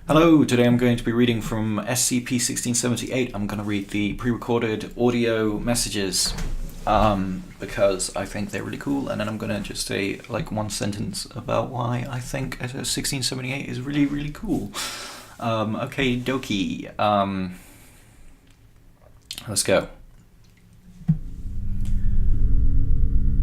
Hello, today I'm going to be reading from SCP-1678. I'm going to read the pre-recorded audio messages because I think they're really cool, and then I'm going to just say like one sentence about why I think 1678 is really, really cool. Okay, dokie. Let's go.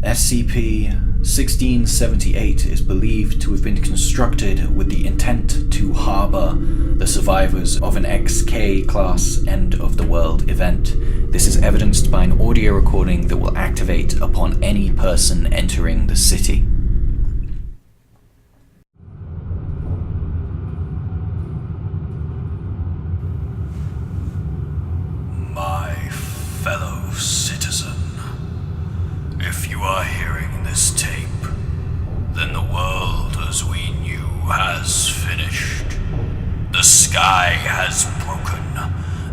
SCP-1678 is believed to have been constructed with the intent to harbour the survivors of an XK-class end-of-the-world event. This is evidenced by an audio recording that will activate upon any person entering the city. My fellow citizen, if you are hearing this tape, then the world as we knew has finished. The sky has broken,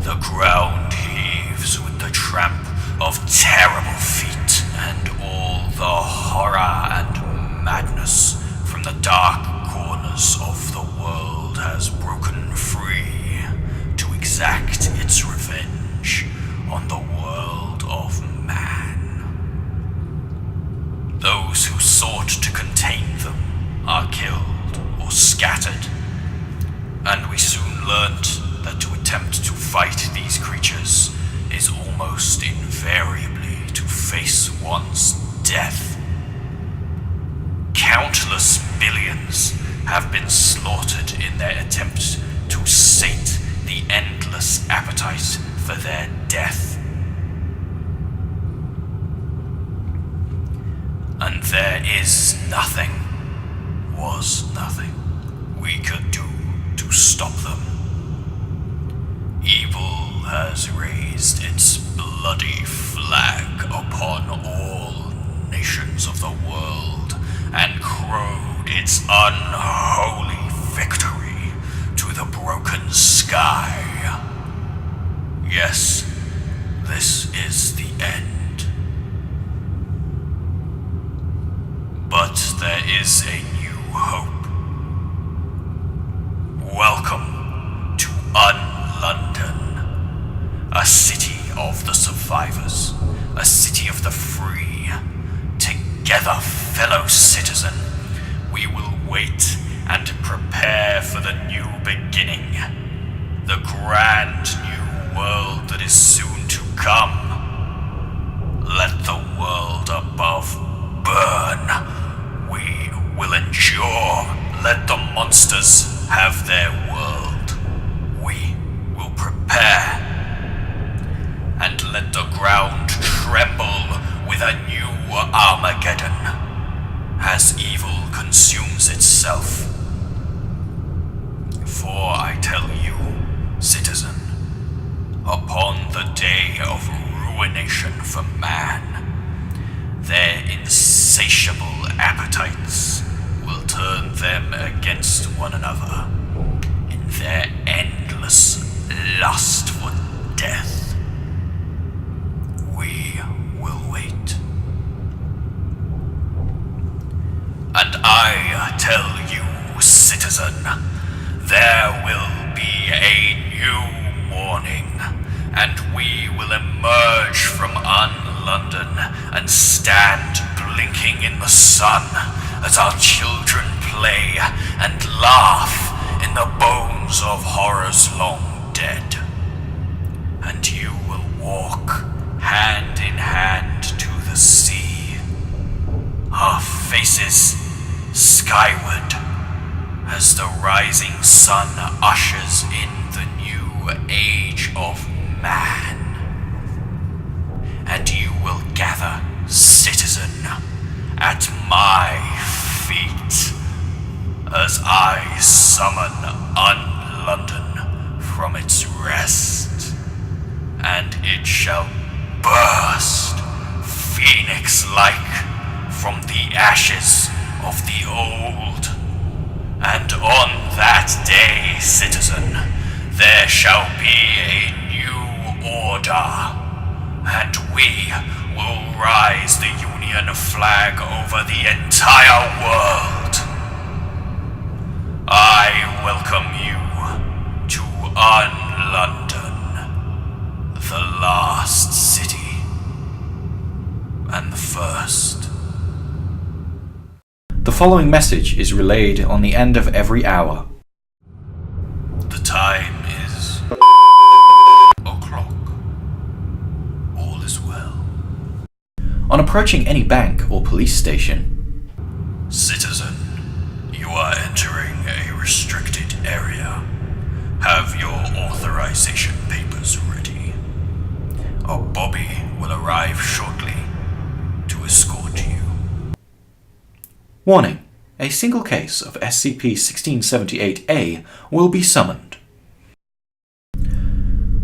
the ground heaves with the tramp of terrible feet, and all the horror and madness from the dark corners of the world has broken free to exact its revenge on the world of man. Those who sought to contain them are killed or scattered, and we soon learnt that to attempt to fight these creatures is almost invariably to face one's death. Countless millions have been slaughtered in their attempt to sate the endless appetite for their death. And there is nothing, was nothing, we could do to stop them. Evil has raised its bloody flag upon all nations of the world and crowed its unholy victory to the broken sky. Yes, this is the end. But there is a new hope. Welcome to UnLondon, a city of the survivors, a city of the free. Together, fellow citizen, we will wait and prepare for the new beginning, the grand new world that is soon to come. Let the world above burn. We will endure. Let the monsters have their world. We will prepare. And let the ground tremble with a new Armageddon as evil consumes itself. For I tell you, citizen, upon the day of ruination for man, their insatiable appetites will turn them against one another in their endless lust for death. We will wait. And I tell you, citizen, there will be a new morning, and we will emerge from UnLondon and stand blinking in the sun as our children play and laugh in the bones of horrors long dead. And you will walk hand in hand to the sea, our faces skyward as the rising sun ushers in the new age of man. And you will gather, citizen, at my feet as I summon UnLondon from its rest, and it shall burst phoenix-like from the ashes of the old. And on that day, citizen, there shall be a new order, and we will rise the Union flag over the entire world. I welcome you, following message is relayed on the end of every hour. The time is o'clock. All is well. On approaching any bank or police station, Citizen, you are entering a restricted area. Have your authorization papers ready. A Bobby will arrive shortly to escort you. warning, a single case of SCP-1678A will be summoned.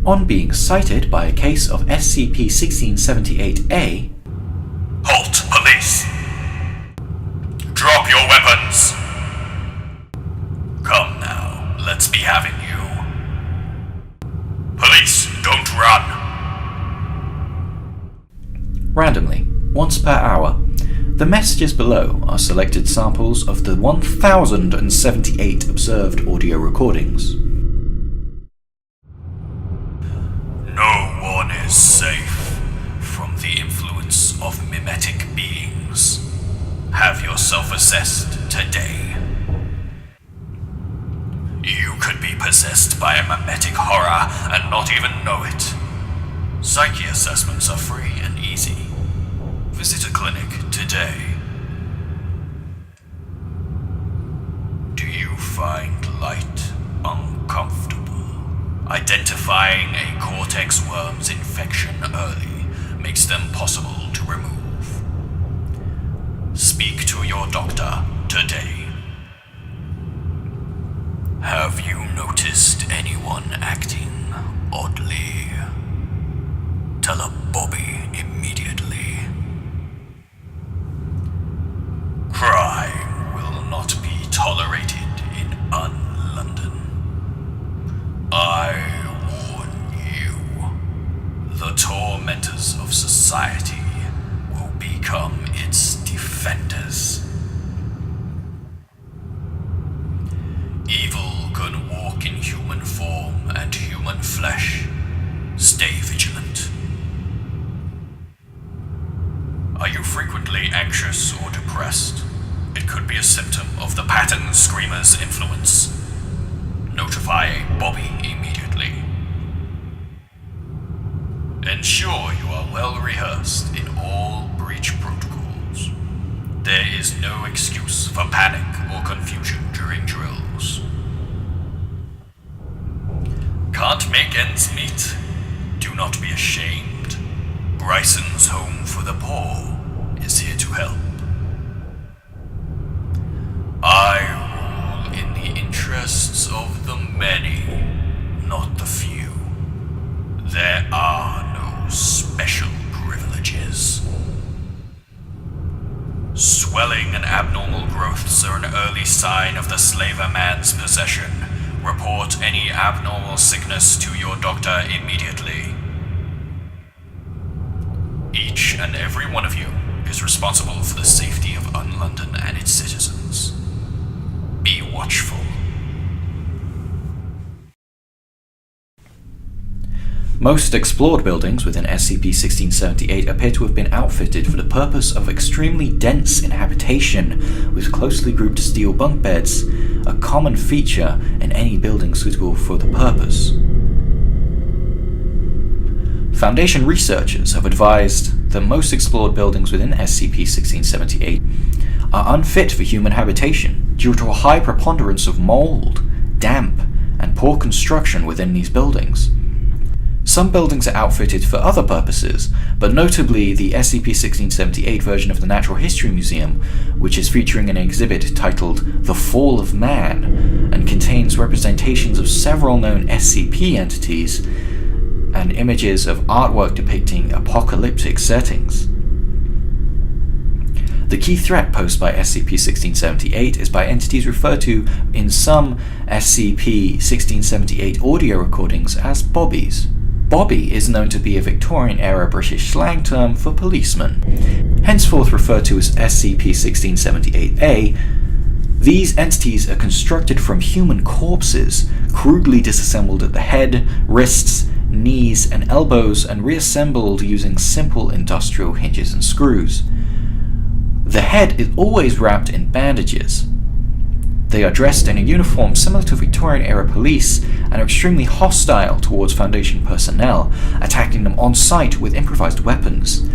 On being cited by a case of SCP-1678A, Halt, police! Drop your weapons! Come now, let's be having you. Police, don't run! randomly, once per hour, the messages below are selected samples of the 1078 observed audio recordings. No one is safe from the influence of mimetic beings. Have yourself assessed today. You could be possessed by a mimetic horror and not even know it. Psyche assessments are free and easy. Visit a clinic today. Do you find light uncomfortable? Identifying a cortex worm's infection early makes them possible to remove. Speak to your doctor today. Have you noticed anyone acting oddly? Tell a Bobby immediately. Crime will not be tolerated in UnLondon. I warn you, the tormentors of society will become its defenders. Evil can walk in human form and human flesh. Stay vigilant. Are you frequently anxious or depressed? It could be a symptom of the pattern screamer's influence. Notify a Bobby immediately. Ensure you are well rehearsed in all breach protocols. There is no excuse for panic or confusion during drills. Can't make ends meet? Do not be ashamed. Bryson's Home for the Poor is here to help. I rule in the interests of the many, not the few. There are no special privileges. Swelling and abnormal growths are an early sign of the slaver man's possession. Report any abnormal sickness to your doctor immediately. Each and every one of you is responsible for the safety of UnLondon and its citizens. Be watchful. Most explored buildings within SCP-1678 appear to have been outfitted for the purpose of extremely dense inhabitation, with closely grouped steel bunk beds, a common feature in any building suitable for the purpose. Foundation researchers have advised that most explored buildings within SCP-1678 are unfit for human habitation due to a high preponderance of mold, damp, and poor construction within these buildings. Some buildings are outfitted for other purposes, but notably the SCP-1678 version of the Natural History Museum, which is featuring an exhibit titled The Fall of Man, and contains representations of several known SCP entities, and images of artwork depicting apocalyptic settings. The key threat posed by SCP-1678 is by entities referred to in some SCP-1678 audio recordings as bobbies. Bobby is known to be a Victorian-era British slang term for policeman. Henceforth referred to as SCP-1678A, these entities are constructed from human corpses, crudely disassembled at the head, wrists, knees, and elbows, and reassembled using simple industrial hinges and screws. The head is always wrapped in bandages. They are dressed in a uniform similar to Victorian-era police and are extremely hostile towards Foundation personnel, attacking them on sight with improvised weapons.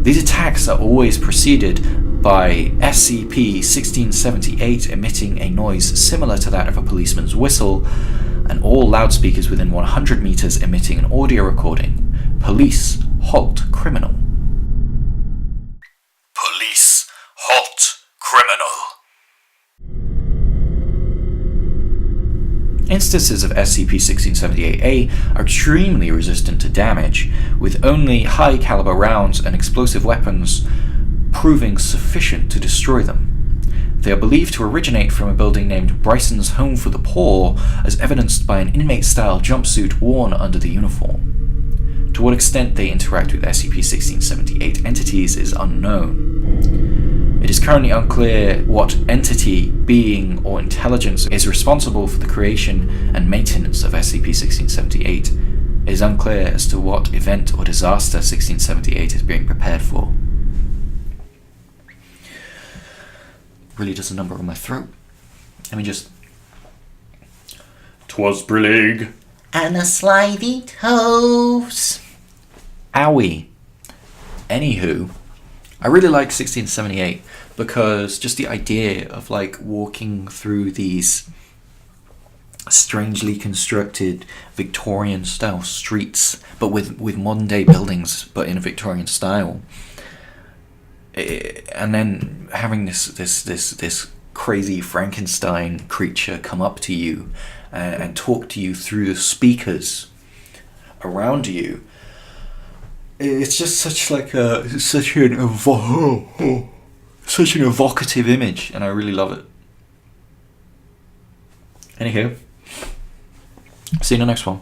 These attacks are always preceded by SCP-1678 emitting a noise similar to that of a policeman's whistle, and all loudspeakers within 100 meters emitting an audio recording. Police, halt, criminal. Police, halt, criminal. Instances of SCP-1678A are extremely resistant to damage, with only high-caliber rounds and explosive weapons proving sufficient to destroy them. They are believed to originate from a building named Bryson's Home for the Poor, as evidenced by an inmate-style jumpsuit worn under the uniform. To what extent they interact with SCP-1678 entities is unknown. It is currently unclear what entity, being, or intelligence is responsible for the creation and maintenance of SCP-1678. It is unclear as to what event or disaster 1678 is being prepared for. Really does a number on my throat. Let me just... 'Twas brillig. And a slithy toes. Owie. Anywho, I really like 1678 because just the idea of like walking through these strangely constructed Victorian style streets, but with modern day buildings, but in a Victorian style, and then having this crazy Frankenstein creature come up to you and talk to you through the speakers around you. It's just such an evocative image, and I really love it. Anywho, see you in the next one.